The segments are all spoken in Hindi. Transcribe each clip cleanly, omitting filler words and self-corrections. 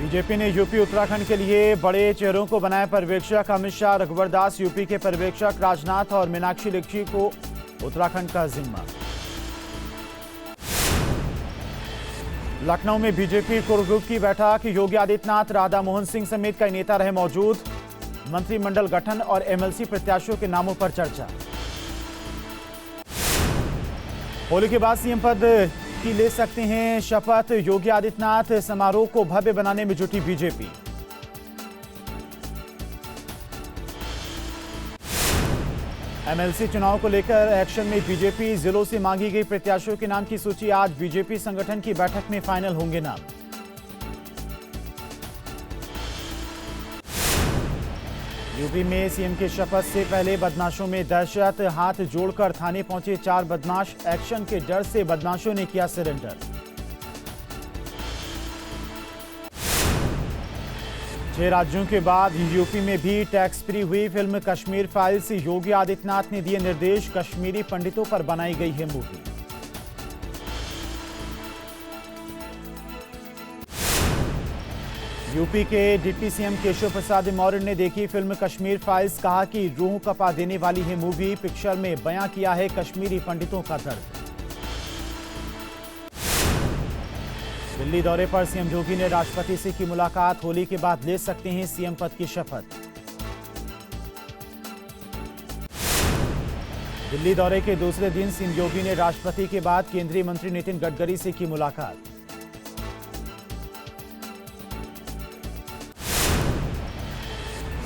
बीजेपी ने यूपी उत्तराखंड के लिए बड़े चेहरों को बनाया पर्यवेक्षक। अमित शाह, रघुवर दास यूपी के पर्यवेक्षक, राजनाथ और मीनाक्षी लेखी को उत्तराखंड का जिम्मा। लखनऊ में बीजेपी कोर ग्रुप की बैठक। योगी आदित्यनाथ, राधा मोहन सिंह समेत कई नेता रहे मौजूद। मंत्रिमंडल गठन और एमएलसी प्रत्याशियों के नामों पर चर्चा। होली के बाद सीएम पद की ले सकते हैं शपथ। योगी आदित्यनाथ, समारोह को भव्य बनाने में जुटी बीजेपी। एमएलसी चुनाव को लेकर एक्शन में बीजेपी। जिलों से मांगी गई प्रत्याशियों के नाम की सूची आज बीजेपी संगठन की बैठक में फाइनल होंगे नाम। यूपी में सीएम के शपथ से पहले बदमाशों में दहशत। हाथ जोड़कर थाने पहुंचे 4 बदमाश। एक्शन के डर से बदमाशों ने किया सरेंडर। छह राज्यों के बाद यूपी में भी टैक्स फ्री हुई फिल्म कश्मीर फाइल्स। योगी आदित्यनाथ ने दिए निर्देश। कश्मीरी पंडितों पर बनाई गई है मूवी। यूपी के डिप्टी सीएम केशव प्रसाद मौर्य ने देखी फिल्म कश्मीर फाइल्स। कहा कि रूह कपा देने वाली है मूवी। पिक्चर में बयां किया है कश्मीरी पंडितों का दर्द। दिल्ली दौरे पर सीएम योगी ने राष्ट्रपति से की मुलाकात। होली के बाद ले सकते हैं सीएम पद की शपथ। दिल्ली दौरे के दूसरे दिन सीएम योगी ने राष्ट्रपति के बाद केंद्रीय मंत्री नितिन गडकरी से की मुलाकात।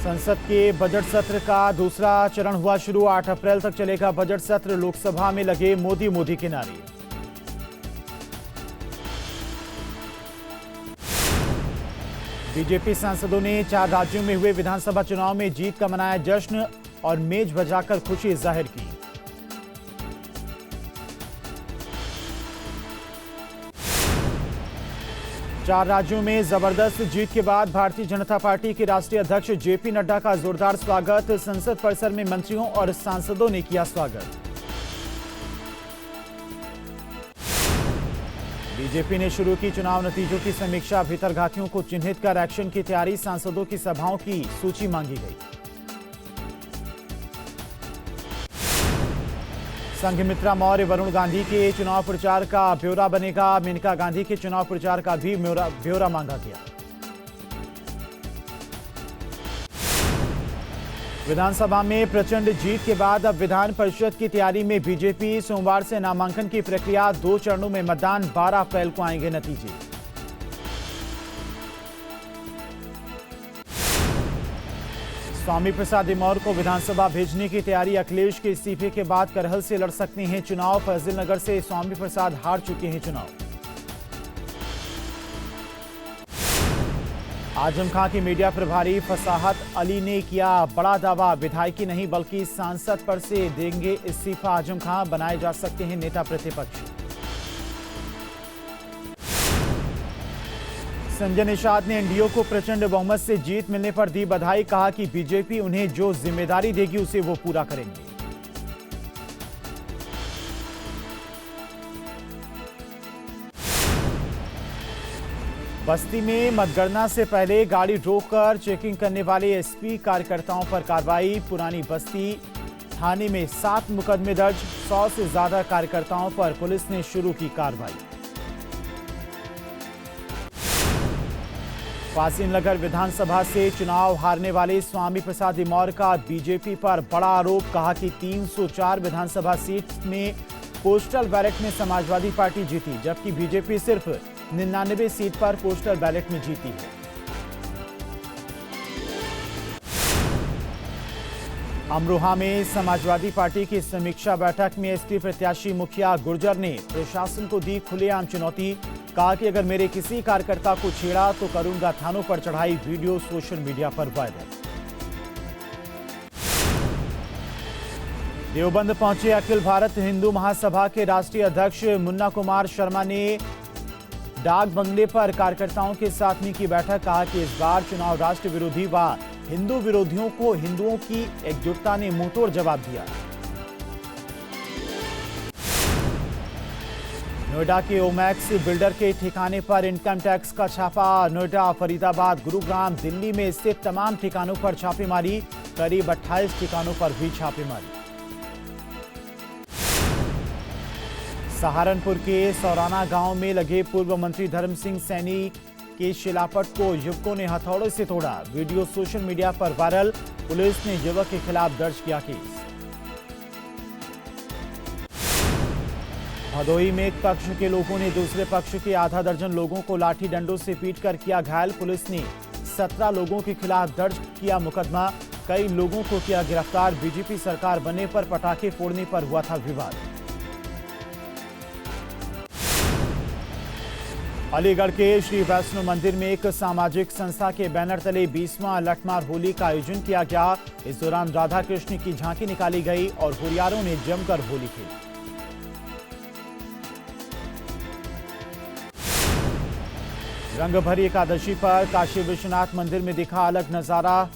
संसद के बजट सत्र का दूसरा चरण हुआ शुरू। 8 अप्रैल तक चलेगा बजट सत्र। लोकसभा में लगे मोदी मोदी के नारे। बीजेपी सांसदों ने 4 राज्यों में हुए विधानसभा चुनाव में जीत का मनाया जश्न और मेज बजाकर खुशी जाहिर की। चार राज्यों में जबरदस्त जीत के बाद भारतीय जनता पार्टी के राष्ट्रीय अध्यक्ष जेपी नड्डा का जोरदार स्वागत। संसद परिसर में मंत्रियों और सांसदों ने किया स्वागत। बीजेपी ने शुरू की चुनाव नतीजों की समीक्षा। भीतरघातियों को चिन्हित कर एक्शन की तैयारी। सांसदों की सभाओं की सूची मांगी गई। संघमित्रा मौर्य, वरुण गांधी के चुनाव प्रचार का ब्यौरा बनेगा। मेनका गांधी के चुनाव प्रचार का भी ब्यौरा मांगा गया। विधानसभा में प्रचंड जीत के बाद अब विधान परिषद की तैयारी में बीजेपी। सोमवार से नामांकन की प्रक्रिया। 2 चरणों में मतदान। 12 अप्रैल को आएंगे नतीजे। स्वामी प्रसाद मौर्य को विधानसभा भेजने की तैयारी। अखिलेश के इस्तीफे के बाद करहल से लड़ सकते हैं चुनाव। फैजल नगर से स्वामी प्रसाद हार चुके हैं चुनाव। आजम खां की मीडिया प्रभारी फसाहत अली ने किया बड़ा दावा। विधायकी नहीं बल्कि सांसद पर से देंगे इस्तीफा। आजम खां बनाए जा सकते हैं नेता प्रतिपक्ष। संजय निषाद ने एनडीए को प्रचंड बहुमत से जीत मिलने पर दी बधाई। कहा कि बीजेपी उन्हें जो जिम्मेदारी देगी उसे वो पूरा करेंगे। बस्ती में मतगणना से पहले गाड़ी रोककर चेकिंग करने वाले एसपी कार्यकर्ताओं पर कार्रवाई। पुरानी बस्ती थाने में 7 मुकदमे दर्ज। 100 से ज्यादा कार्यकर्ताओं पर पुलिस ने शुरू की कार्रवाई। फाजिलनगर विधानसभा से चुनाव हारने वाले स्वामी प्रसाद मौर्य का बीजेपी पर बड़ा आरोप। कहा कि 304 विधानसभा सीट में पोस्टल बैलेट में समाजवादी पार्टी जीती, जबकि बीजेपी सिर्फ 99 सीट पर पोस्टल बैलेट में जीती है। अमरोहा में समाजवादी पार्टी की समीक्षा बैठक में एसपी प्रत्याशी मुखिया गुर्जर ने प्रशासन को दी खुलेआम चुनौती। कहा कि अगर मेरे किसी कार्यकर्ता को छेड़ा तो करूंगा थानों पर चढ़ाई। वीडियो सोशल मीडिया पर वायरल। देवबंद पहुंचे अखिल भारत हिंदू महासभा के राष्ट्रीय अध्यक्ष मुन्ना कुमार शर्मा ने डाक बंगले पर कार्यकर्ताओं के साथ की बैठक। कहा कि इस बार चुनाव राष्ट्र विरोधी व हिंदू विरोधियों को हिंदुओं की एकजुटता ने मुंहतोड़ जवाब दिया। नोएडा के ओमैक्स बिल्डर के ठिकाने पर इनकम टैक्स का छापा। नोएडा, फरीदाबाद, गुरुग्राम, दिल्ली में स्थित तमाम ठिकानों पर छापेमारी। करीब 28 ठिकानों पर हुई छापेमारी। सहारनपुर के सौराना गांव में लगे पूर्व मंत्री धर्म सिंह सैनी के शिलापट को युवकों ने हथौड़े से तोड़ा। वीडियो सोशल मीडिया पर वायरल। पुलिस ने युवक के खिलाफ दर्ज किया केस। भदोही में एक पक्ष के लोगों ने दूसरे पक्ष के आधा दर्जन लोगों को लाठी डंडों से पीटकर किया घायल। पुलिस ने 17 लोगों के खिलाफ दर्ज किया मुकदमा। कई लोगों को किया गिरफ्तार। बीजेपी सरकार बनने पर पटाखे फोड़ने पर हुआ था विवाद। अलीगढ़ के श्री वैष्णो मंदिर में एक सामाजिक संस्था के बैनर तले 20वां लठमार होली का आयोजन किया गया। इस दौरान राधा कृष्ण की झांकी निकाली गई और हुरियारों ने जमकर होली खेली। रंगभरी एकादशी पर काशी विश्वनाथ मंदिर में दिखा अलग नजारा।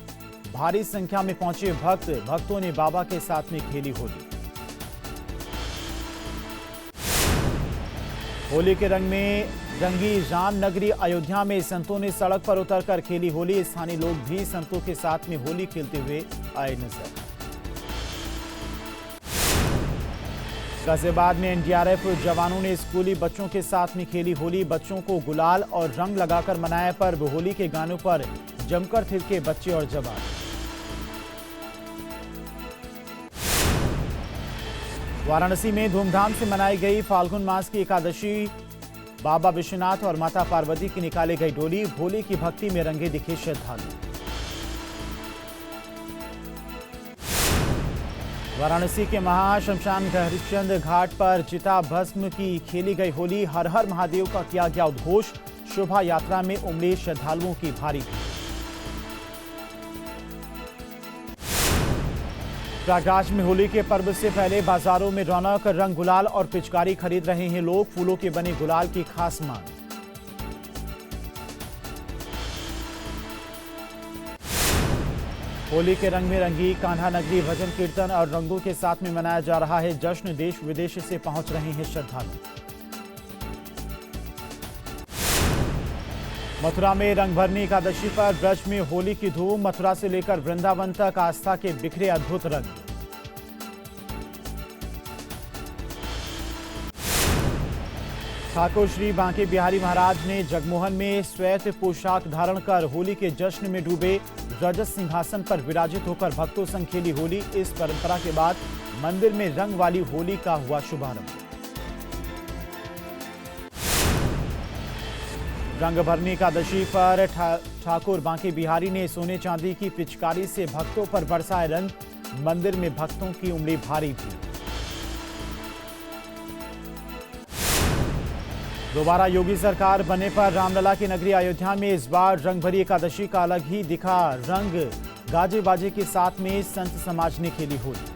भारी संख्या में पहुंचे भक्तों ने बाबा के साथ में खेली होली। होली के रंग में रंगी रामनगरी अयोध्या में संतों ने सड़क पर उतरकर खेली होली। स्थानीय लोग भी संतों के साथ में होली खेलते हुए आए नजर। गाजियाबाद में एनडीआरएफ जवानों ने स्कूली बच्चों के साथ में खेली होली। बच्चों को गुलाल और रंग लगाकर मनाया पर्व। होली के गानों पर जमकर थिरके बच्चे और जवान। वाराणसी में धूमधाम से मनाई गई फाल्गुन मास की एकादशी। बाबा विश्वनाथ और माता पार्वती की निकाली गई डोली। भोले की भक्ति में रंगे दिखे श्रद्धालु। वाराणसी के महाशमशान हरिश्चंद घाट पर चिता भस्म की खेली गई होली। हर हर महादेव का किया गया उद्घोष। शोभा यात्रा में उमड़ी श्रद्धालुओं की भारी भीड़। प्रयागराज में होली के पर्व से पहले बाजारों में रौनक। रंग गुलाल और पिचकारी खरीद रहे हैं लोग। फूलों के बने गुलाल की खास मांग। होली के रंग में रंगी कान्हा नगरी। भजन कीर्तन और रंगों के साथ में मनाया जा रहा है जश्न। देश विदेश से पहुंच रहे हैं श्रद्धालु। मथुरा में रंगभरनी एकादशी पर ब्रज में होली की धूम। मथुरा से लेकर वृंदावन तक आस्था के बिखरे अद्भुत रंग। ठाकुर श्री बांके बिहारी महाराज ने जगमोहन में श्वेत पोशाक धारण कर होली के जश्न में डूबे। रजत सिंहासन पर विराजित होकर भक्तों संग खेली होली। इस परंपरा के बाद मंदिर में रंग वाली होली का हुआ शुभारंभ। रंगभरनी एकादशी पर ठाकुर बांके बिहारी ने सोने चांदी की पिचकारी से भक्तों पर बरसाए रंग। मंदिर में भक्तों की उमड़ी भारी भीड़। दोबारा योगी सरकार बनने पर रामलला की नगरी अयोध्या में इस बार रंगभरी एकादशी का अलग ही दिखा रंग। गाजे बाजे के साथ में संत समाज ने खेली होली।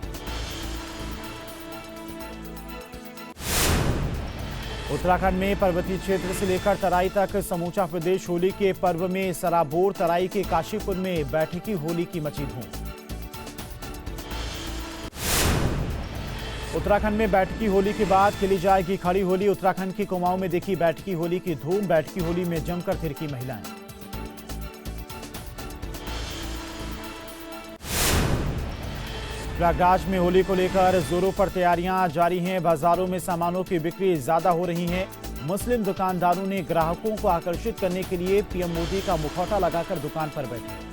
उत्तराखंड में पर्वतीय क्षेत्र से लेकर तराई तक समूचा प्रदेश होली के पर्व में सराबोर। तराई के काशीपुर में बैठकी होली की मची धूम। उत्तराखंड में बैठकी होली के बाद खेली जाएगी खड़ी होली। उत्तराखंड की कुमाऊं में देखी बैठकी होली की धूम। बैठकी होली में जमकर थिरकी महिलाएं। प्रयागराज में होली को लेकर जोरों पर तैयारियां जारी हैं। बाजारों में सामानों की बिक्री ज्यादा हो रही है। मुस्लिम दुकानदारों ने ग्राहकों को आकर्षित करने के लिए पीएम मोदी का मुखौटा लगाकर दुकान पर बैठे।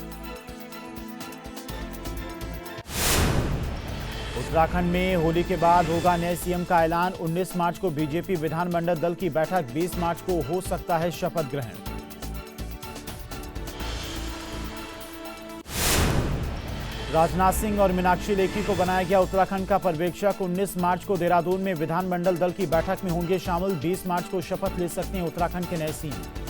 उत्तराखंड में होली के बाद होगा नए सीएम का ऐलान। 19 मार्च को बीजेपी विधानमंडल दल की बैठक। 20 मार्च को हो सकता है शपथ ग्रहण। राजनाथ सिंह और मीनाक्षी लेखी को बनाया गया उत्तराखंड का पर्यवेक्षक। 19 मार्च को देहरादून में विधानमंडल दल की बैठक में होंगे शामिल। 20 मार्च को शपथ ले सकते हैं उत्तराखंड के नए सीएम।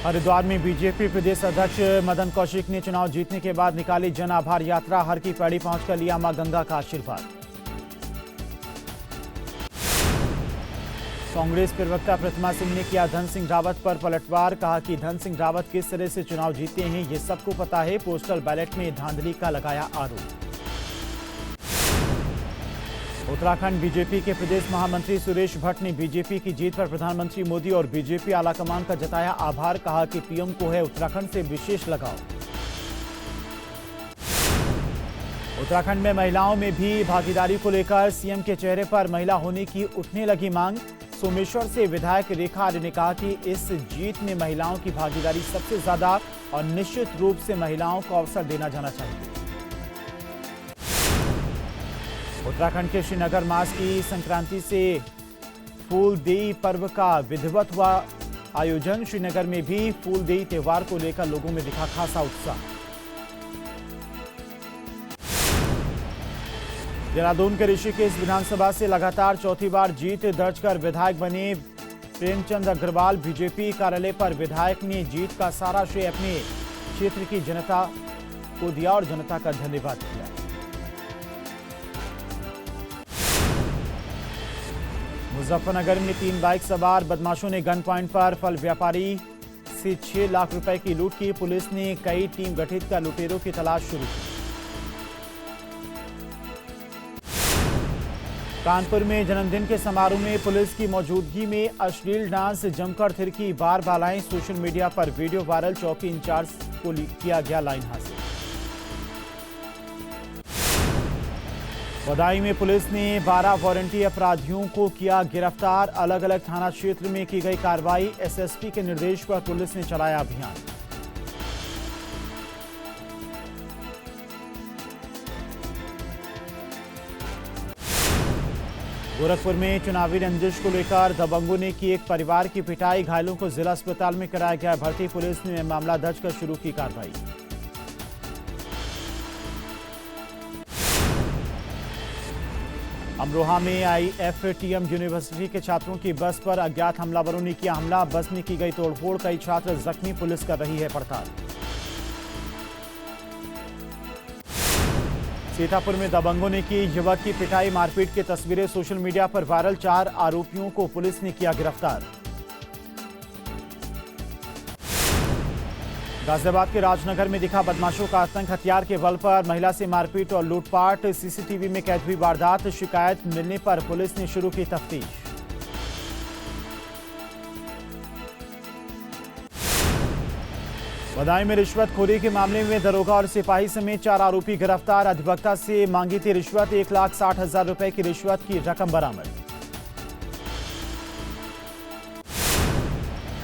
हरिद्वार में बीजेपी प्रदेश अध्यक्ष मदन कौशिक ने चुनाव जीतने के बाद निकाली जन आभार यात्रा। हर की पैड़ी पहुंचकर लिया मां गंगा का आशीर्वाद। कांग्रेस प्रवक्ता प्रतिमा सिंह ने किया धन सिंह रावत पर पलटवार। कहा कि धन सिंह रावत किस तरह से चुनाव जीते हैं ये सबको पता है। पोस्टल बैलेट में धांधली का लगाया आरोप। उत्तराखंड बीजेपी के प्रदेश महामंत्री सुरेश भट्ट ने बीजेपी की जीत पर प्रधानमंत्री मोदी और बीजेपी आलाकमान का जताया आभार। कहा कि पीएम को है उत्तराखंड से विशेष लगाव। उत्तराखंड में महिलाओं में भी भागीदारी को लेकर सीएम के चेहरे पर महिला होने की उठने लगी मांग। सोमेश्वर से विधायक रेखा आर्य ने कहा कि इस जीत में महिलाओं की भागीदारी सबसे ज्यादा और निश्चित रूप से महिलाओं को अवसर देना जाना चाहिए। उत्तराखंड के श्रीनगर मास की संक्रांति से फूलदेई पर्व का विधिवत हुआ आयोजन। श्रीनगर में भी फूलदेई त्योहार को लेकर लोगों में दिखा खासा उत्साह। देहरादून के ऋषिकेश विधानसभा से लगातार चौथी बार जीत दर्ज कर विधायक बने प्रेमचंद अग्रवाल। बीजेपी कार्यालय पर विधायक ने जीत का सारा श्रेय अपने क्षेत्र की जनता को दिया और जनता का धन्यवाद किया। मुजफ्फरनगर में 3 बाइक सवार बदमाशों ने गन पॉइंट पर फल व्यापारी से 6 लाख रुपए की लूट की। पुलिस ने कई टीम गठित कर लुटेरों की तलाश शुरू की। कानपुर में जन्मदिन के समारोह में पुलिस की मौजूदगी में अश्लील डांस जमकर थिरकी बार बालाएं। सोशल मीडिया पर वीडियो वायरल। चौकी इंचार्ज को किया गया लाइन हासिल। बदायूं में पुलिस ने 12 वारंटी अपराधियों को किया गिरफ्तार। अलग अलग थाना क्षेत्र में की गई कार्रवाई। एसएसपी के निर्देश पर पुलिस ने चलाया अभियान। गोरखपुर में चुनावी रंजिश को लेकर दबंगों ने की एक परिवार की पिटाई। घायलों को जिला अस्पताल में कराया गया भर्ती। पुलिस ने मामला दर्ज कर शुरू की कार्रवाई। अमरोहा में आईएफटीएम यूनिवर्सिटी के छात्रों की बस पर अज्ञात हमलावरों ने किया हमला। बस में की गई तोड़फोड़। कई छात्र जख्मी। पुलिस कर रही है पड़ताल। सीतापुर में दबंगों ने की युवक की पिटाई। मारपीट की तस्वीरें सोशल मीडिया पर वायरल। 4 आरोपियों को पुलिस ने किया गिरफ्तार। गाजियाबाद के राजनगर में दिखा बदमाशों का आतंक। हथियार के बल पर महिला से मारपीट और लूटपाट। सीसीटीवी में कैद हुई वारदात। शिकायत मिलने पर पुलिस ने शुरू की तफ्तीश। बदायूं में रिश्वतखोरी के मामले में दरोगा और सिपाही समेत 4 आरोपी गिरफ्तार। अधिवक्ता से मांगी थी रिश्वत। 1,60,000 रुपए की रिश्वत की रकम बरामद।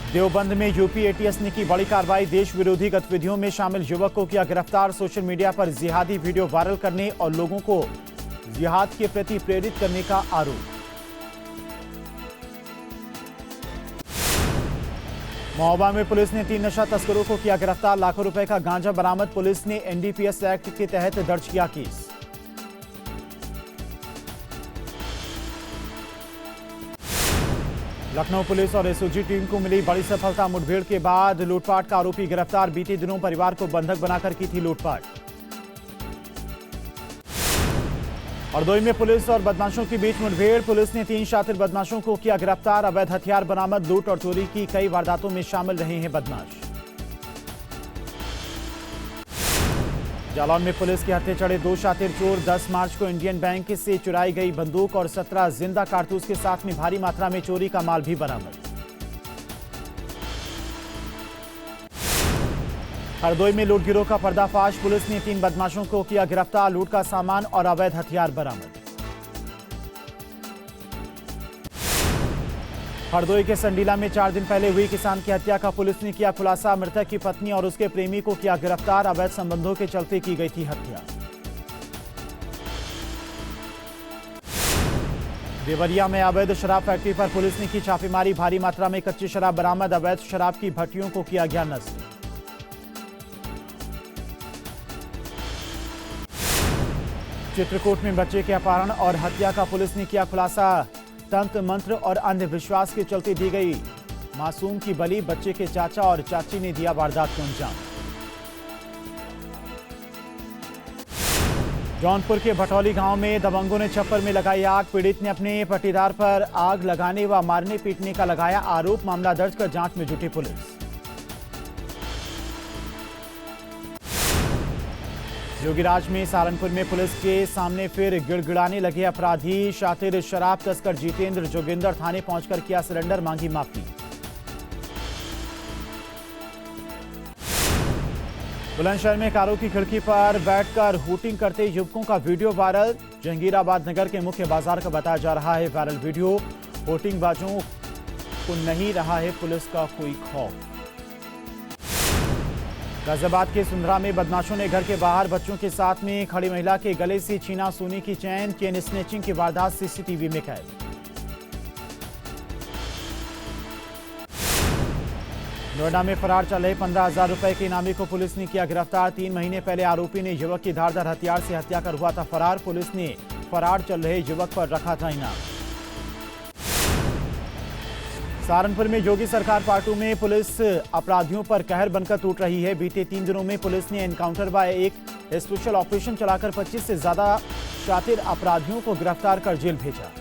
देवबंद में यूपी एटीएस ने की बड़ी कार्रवाई। देश विरोधी गतिविधियों में शामिल युवक को किया गिरफ्तार। सोशल मीडिया पर जिहादी वीडियो वायरल करने और लोगों को जिहाद के प्रति प्रेरित करने का आरोप। महोबा में पुलिस ने 3 नशा तस्करों को किया गिरफ्तार। लाखों रुपए का गांजा बरामद। पुलिस ने एनडीपीएस एक्ट के तहत दर्ज किया केस। लखनऊ पुलिस और एसओजी टीम को मिली बड़ी सफलता। मुठभेड़ के बाद लूटपाट का आरोपी गिरफ्तार। बीते दिनों परिवार को बंधक बनाकर की थी लूटपाट। हरदोई में पुलिस और बदमाशों के बीच मुठभेड़। पुलिस ने 3 शातिर बदमाशों को किया गिरफ्तार। अवैध हथियार बरामद। लूट और चोरी की कई वारदातों में शामिल रहे हैं बदमाश। जालौन में पुलिस के हत्थे चढ़े 2 शातिर चोर। 10 मार्च को इंडियन बैंक से चुराई गई बंदूक और 17 जिंदा कारतूस के साथ में भारी मात्रा में चोरी का माल भी बरामद। हरदोई में लूट गिरोह का पर्दाफाश। पुलिस ने 3 बदमाशों को किया गिरफ्तार। लूट का सामान और अवैध हथियार बरामद। हरदोई के संडीला में 4 दिन पहले हुई किसान की हत्या का पुलिस ने किया खुलासा। मृतक की पत्नी और उसके प्रेमी को किया गिरफ्तार। अवैध संबंधों के चलते की गई थी हत्या। देवरिया में अवैध शराब फैक्ट्री पर पुलिस ने की छापेमारी। भारी मात्रा में कच्ची शराब बरामद। अवैध शराब की भट्टियों को किया गया नष्ट। चित्रकूट में बच्चे के अपहरण और हत्या का पुलिस ने किया खुलासा। तंत्र मंत्र और अंधविश्वास के चलते दी गई मासूम की बलि। बच्चे के चाचा और चाची ने दिया वारदात को अंजाम। जौनपुर के भटौली गांव में दबंगों ने छप्पर में लगाई आग। पीड़ित ने अपने पटीदार पर आग लगाने व मारने पीटने का लगाया आरोप। मामला दर्ज कर जांच में जुटी पुलिस। योगीराज में सहारनपुर में पुलिस के सामने फिर गिड़गिड़ाने लगे अपराधी। शातिर शराब तस्कर जितेंद्र जोगिंदर थाने पहुंचकर किया सरेंडर, मांगी माफी। बुलंदशहर में कारों की खिड़की पर बैठकर हूटिंग करते युवकों का वीडियो वायरल। जहांगीराबाद नगर के मुख्य बाजार का बताया जा रहा है वायरल वीडियो। हूटिंग बाजों को नहीं रहा है पुलिस का कोई खौफ। गाजियाबाद के सुंदरा में बदमाशों ने घर के बाहर बच्चों के साथ में खड़ी महिला के गले से छीना सोने की चेन स्नेचिंग की वारदात सीसीटीवी में कैद। नोएडा में फरार चल रहे 15,000 रुपए के इनामी को पुलिस ने किया गिरफ्तार। 3 महीने पहले आरोपी ने युवक की धारदार हथियार से हत्या कर हुआ था फरार। पुलिस ने फरार चल रहे युवक पर रखा था इनाम। सहारनपुर में योगी सरकार पार्ट 2 में पुलिस अपराधियों पर कहर बनकर टूट रही है। बीते 3 दिनों में पुलिस ने एनकाउंटर व एक स्पेशल ऑपरेशन चलाकर 25 से ज्यादा शातिर अपराधियों को गिरफ्तार कर जेल भेजा।